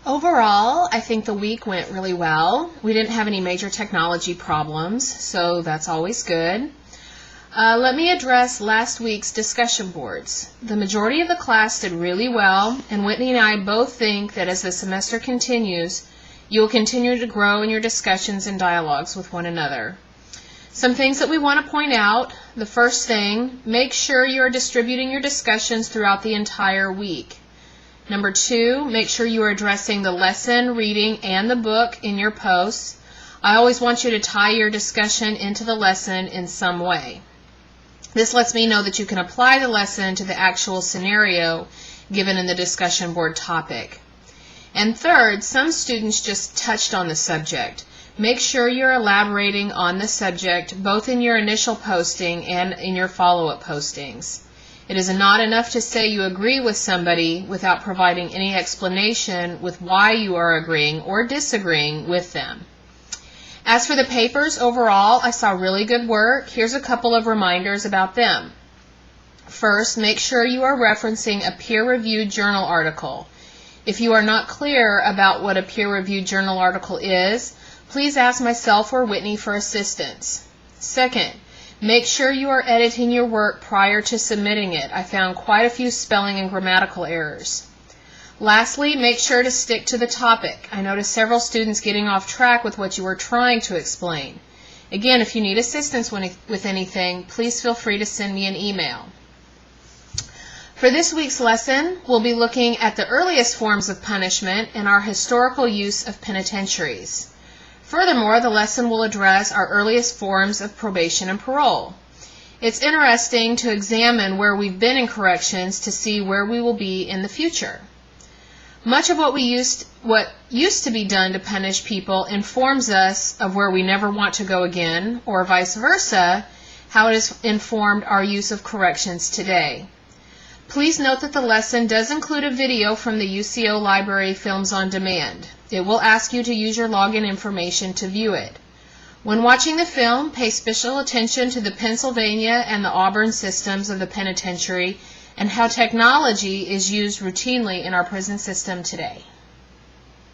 Overall, I think the week went really well. We didn't have any major technology problems, so that's always good. Let me address last week's discussion boards. The majority of the class did really well, and Whitney and I both think that as the semester continues, you will continue to grow in your discussions and dialogues with one another. Some things that we want to point out. The first thing, make sure you are distributing your discussions throughout the entire week. Number 2, make sure you are addressing the lesson, reading, and the book in your posts. I always want you to tie your discussion into the lesson in some way. This lets me know that you can apply the lesson to the actual scenario given in the discussion board topic. And third, some students just touched on the subject. Make sure you're elaborating on the subject both in your initial posting and in your follow-up postings. It is not enough to say you agree with somebody without providing any explanation with why you are agreeing or disagreeing with them. As for the papers, overall, I saw really good work. Here's a couple of reminders about them. First, make sure you are referencing a peer-reviewed journal article. If you are not clear about what a peer-reviewed journal article is, please ask myself or Whitney for assistance. Second, make sure you are editing your work prior to submitting it. I found quite a few spelling and grammatical errors. Lastly, make sure to stick to the topic. I noticed several students getting off track with what you were trying to explain. Again, if you need assistance with anything, please feel free to send me an email. For this week's lesson, we'll be looking at the earliest forms of punishment and our historical use of penitentiaries. Furthermore, the lesson will address our earliest forms of probation and parole. It's interesting to examine where we've been in corrections to see where we will be in the future. Much of what used to be done to punish people informs us of where we never want to go again, or vice versa, how it has informed our use of corrections today. Please note that the lesson does include a video from the UCO Library Films on Demand. It will ask you to use your login information to view it. When watching the film, pay special attention to the Pennsylvania and the Auburn systems of the penitentiary and how technology is used routinely in our prison system today.